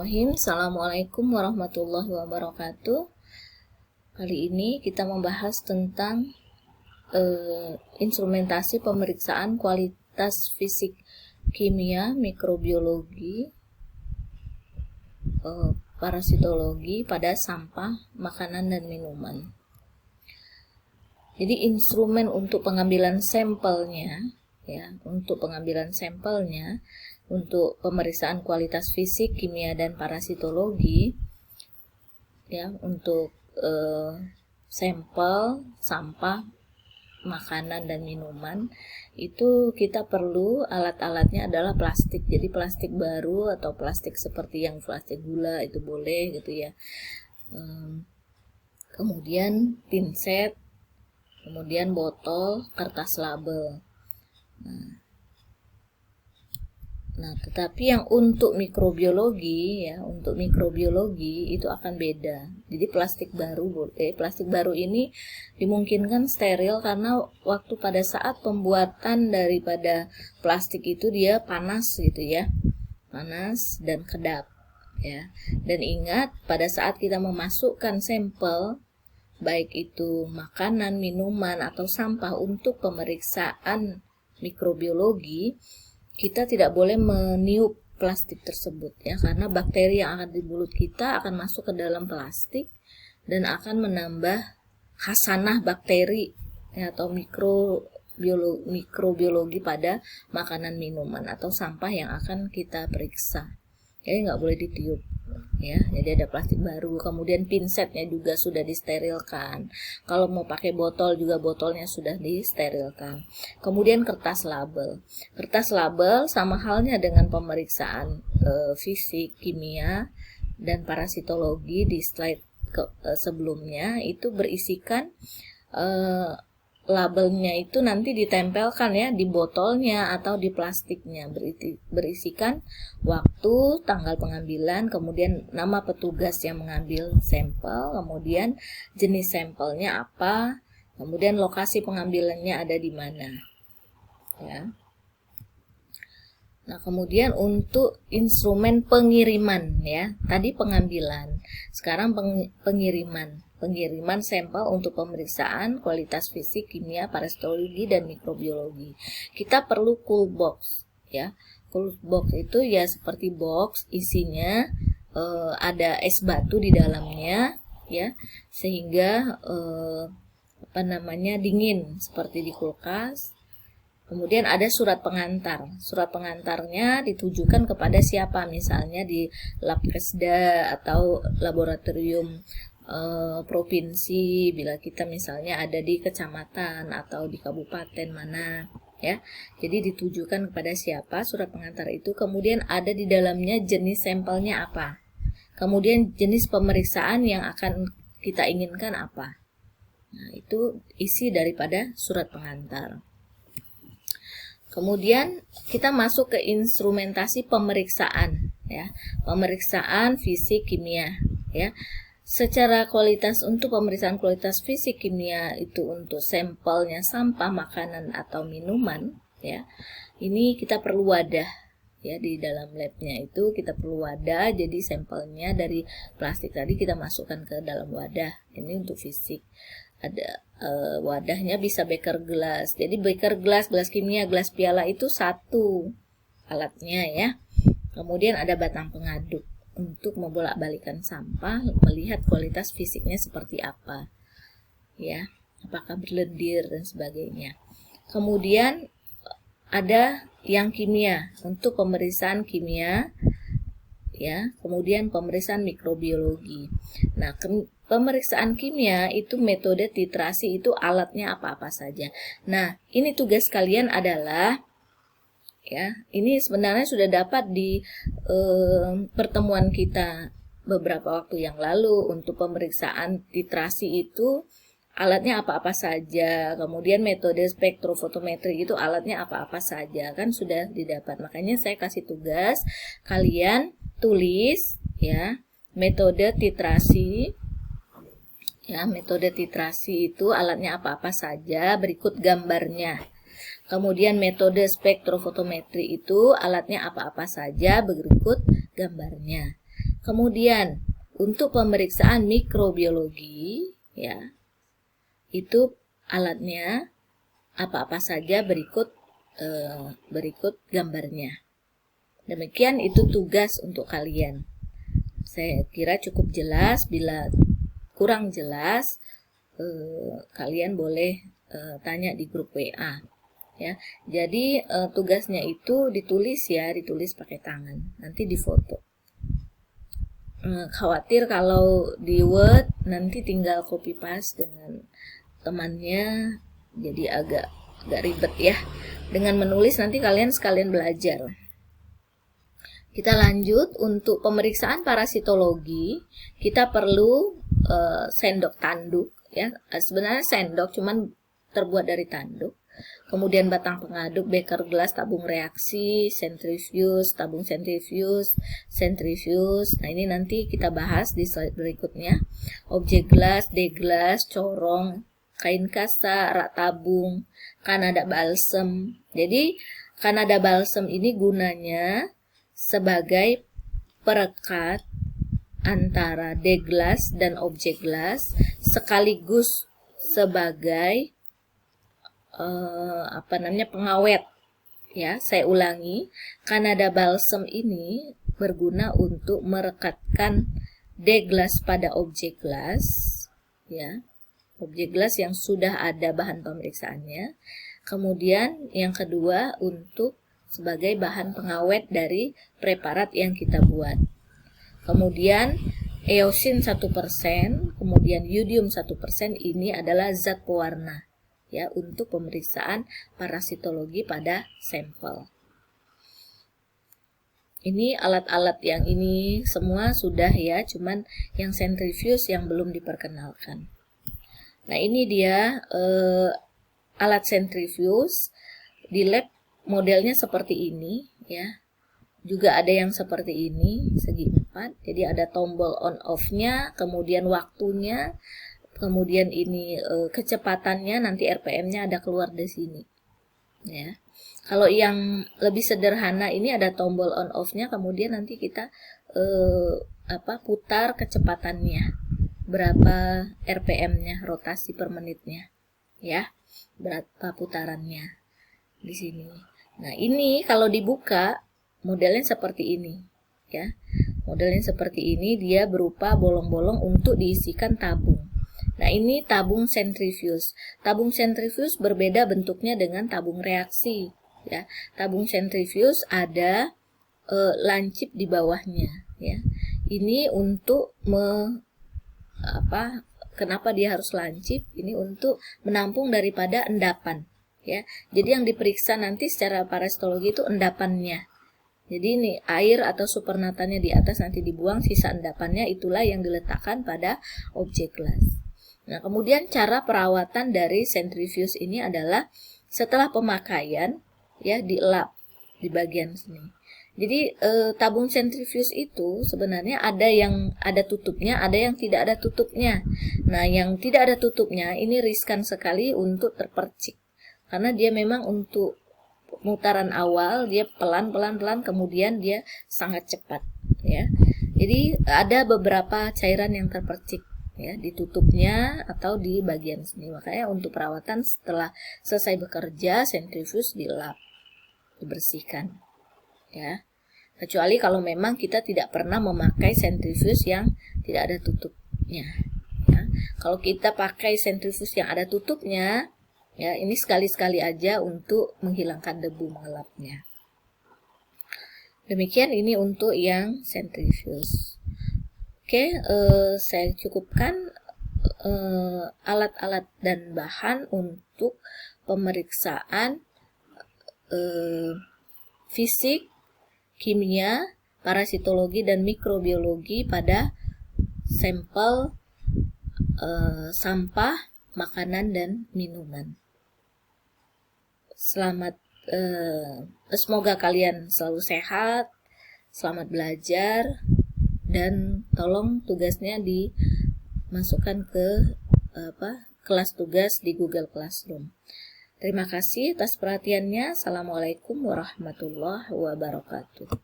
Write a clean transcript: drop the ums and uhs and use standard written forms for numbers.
Bismillahirrahmanirrahim. Assalamualaikum warahmatullahi wabarakatuh. Kali ini kita membahas tentang instrumentasi pemeriksaan kualitas fisik, kimia, mikrobiologi, parasitologi pada sampah, makanan, dan minuman. Jadi instrumen untuk pengambilan sampelnya, untuk pemeriksaan kualitas fisik, kimia, dan parasitologi, untuk sampel sampah, makanan, dan minuman, itu kita perlu alat-alatnya adalah plastik. Jadi plastik baru atau plastik seperti yang plastik gula itu boleh gitu ya. Kemudian pinset, kemudian botol, kertas label. Nah, tetapi yang untuk mikrobiologi itu akan beda. Jadi plastik baru ini dimungkinkan steril karena waktu pada saat pembuatan daripada plastik itu dia panas gitu ya. Panas dan kedap ya. Dan ingat, pada saat kita memasukkan sampel baik itu makanan, minuman, atau sampah untuk pemeriksaan mikrobiologi, kita tidak boleh meniup plastik tersebut ya, karena bakteri yang akan di mulut kita akan masuk ke dalam plastik dan akan menambah khasanah bakteri ya, atau mikrobiologi pada makanan, minuman, atau sampah yang akan kita periksa. Jadi nggak boleh ditiup ya. Jadi ada plastik baru. Kemudian pinsetnya juga sudah disterilkan. Kalau mau pakai botol juga botolnya sudah disterilkan. Kemudian kertas label. Kertas label sama halnya dengan pemeriksaan fisik, kimia, dan parasitologi di slide sebelumnya, itu berisikan labelnya itu nanti ditempelkan ya di botolnya atau di plastiknya, berisikan waktu, tanggal pengambilan, kemudian nama petugas yang mengambil sampel, kemudian jenis sampelnya apa, kemudian lokasi pengambilannya ada di mana ya. Nah, kemudian untuk instrumen pengiriman ya, tadi pengambilan, sekarang pengiriman sampel untuk pemeriksaan kualitas fisik, kimia, parasitologi, dan mikrobiologi. Kita perlu cool box ya. Cool box itu ya seperti box, isinya ada es batu di dalamnya ya, sehingga dingin seperti di kulkas. Kemudian ada surat pengantar. Surat pengantarnya ditujukan kepada siapa? Misalnya di Labkesda atau laboratorium provinsi, bila kita misalnya ada di kecamatan atau di kabupaten mana ya. Jadi ditujukan kepada siapa surat pengantar itu, kemudian ada di dalamnya jenis sampelnya apa, kemudian jenis pemeriksaan yang akan kita inginkan apa. Nah, itu isi daripada surat pengantar. Kemudian kita masuk ke instrumentasi pemeriksaan ya, pemeriksaan fisik, kimia ya. Secara kualitas, untuk pemeriksaan kualitas fisik, kimia itu untuk sampelnya sampah, makanan, atau minuman ya. Ini kita perlu wadah ya, di dalam labnya itu kita perlu wadah. Jadi sampelnya dari plastik tadi kita masukkan ke dalam wadah. Ini untuk fisik. Ada wadahnya bisa beker gelas. Jadi beker gelas, gelas kimia, gelas piala itu satu alatnya ya. Kemudian ada batang pengaduk untuk membolak-balikan sampah, melihat kualitas fisiknya seperti apa ya, apakah berlendir dan sebagainya. Kemudian ada yang kimia, untuk pemeriksaan kimia ya, kemudian pemeriksaan mikrobiologi. Nah, pemeriksaan kimia itu metode titrasi, itu alatnya apa-apa saja. Nah, ini tugas kalian adalah ya, ini sebenarnya sudah dapat di pertemuan kita beberapa waktu yang lalu. Untuk pemeriksaan titrasi itu alatnya apa-apa saja, kemudian metode spektrofotometri itu alatnya apa-apa saja, kan sudah didapat. Makanya saya kasih tugas kalian tulis ya metode titrasi ya, metode titrasi itu alatnya apa-apa saja, berikut gambarnya. Kemudian metode spektrofotometri itu alatnya apa-apa saja, berikut gambarnya. Kemudian untuk pemeriksaan mikrobiologi, ya, itu alatnya apa-apa saja, berikut gambarnya. Demikian itu tugas untuk kalian. Saya kira cukup jelas. Bila kurang jelas, kalian boleh tanya di grup WA. Ya, jadi tugasnya itu ditulis pakai tangan, nanti difoto. Khawatir kalau di Word nanti tinggal copy paste dengan temannya, jadi agak ribet ya. Dengan menulis nanti kalian sekalian belajar. Kita lanjut untuk pemeriksaan parasitologi. Kita perlu sendok tanduk ya. Sebenarnya sendok cuman terbuat dari tanduk. Kemudian batang pengaduk, beker gelas, tabung reaksi, sentrifuge, tabung sentrifuge. Nah, ini nanti kita bahas di slide berikutnya. Objek gelas, deglas, corong, kain kasa, rak tabung, Kanada balsem. Jadi Kanada balsem ini gunanya sebagai perekat antara deglas dan objek gelas, sekaligus sebagai pengawet. Ya, saya ulangi, Kanada balsem ini berguna untuk merekatkan deglas pada objek gelas, ya, objek gelas yang sudah ada bahan pemeriksaannya. Kemudian yang kedua untuk sebagai bahan pengawet dari preparat yang kita buat. Kemudian eosin 1%, kemudian yodium 1% ini adalah zat pewarna ya untuk pemeriksaan parasitologi pada sampel. Ini alat-alat yang ini semua sudah ya, cuman yang sentrifuge yang belum diperkenalkan. Nah, ini dia alat sentrifuge di lab. Modelnya seperti ini ya. Juga ada yang seperti ini, segi 4. Jadi ada tombol on off-nya, kemudian waktunya, kemudian ini kecepatannya, nanti RPM-nya ada keluar di sini. Ya. Kalau yang lebih sederhana ini ada tombol on off-nya, kemudian nanti kita putar kecepatannya. Berapa RPM-nya, rotasi per menitnya. Ya. Berapa putarannya di sini. Nah, ini kalau dibuka modelnya seperti ini ya. Modelnya seperti ini, dia berupa bolong-bolong untuk diisikan tabung. Nah, ini tabung sentrifuge. Tabung sentrifuge berbeda bentuknya dengan tabung reaksi ya. Tabung sentrifuge ada lancip di bawahnya ya. Ini untuk kenapa dia harus lancip? Ini untuk menampung daripada endapan. Ya, jadi yang diperiksa nanti secara parasitologi itu endapannya. Jadi ini air atau supernatannya di atas, nanti dibuang, sisa endapannya itulah yang diletakkan pada objek gelas. Nah, kemudian cara perawatan dari sentrifuge ini adalah setelah pemakaian ya, dielap di bagian sini. Jadi tabung sentrifuge itu sebenarnya ada yang ada tutupnya, ada yang tidak ada tutupnya. Nah, yang tidak ada tutupnya ini riskan sekali untuk terpercik. Karena dia memang untuk pemutaran awal dia pelan, kemudian dia sangat cepat ya. Jadi ada beberapa cairan yang terpercik ya di tutupnya atau di bagian sini. Makanya untuk perawatan setelah selesai bekerja, sentrifuge dilap, dibersihkan ya. Kecuali kalau memang kita tidak pernah memakai sentrifuge yang tidak ada tutupnya ya. Kalau kita pakai sentrifuge yang ada tutupnya ya, ini sekali-sekali aja untuk menghilangkan debu mengelapnya. Demikian ini untuk yang sentrifuge. Oke, saya cukupkan alat-alat dan bahan untuk pemeriksaan fisik, kimia, parasitologi, dan mikrobiologi pada sampel sampah, makanan, dan minuman. Semoga kalian selalu sehat, selamat belajar, dan tolong tugasnya dimasukkan ke kelas tugas di Google Classroom. Terima kasih atas perhatiannya. Assalamualaikum warahmatullahi wabarakatuh.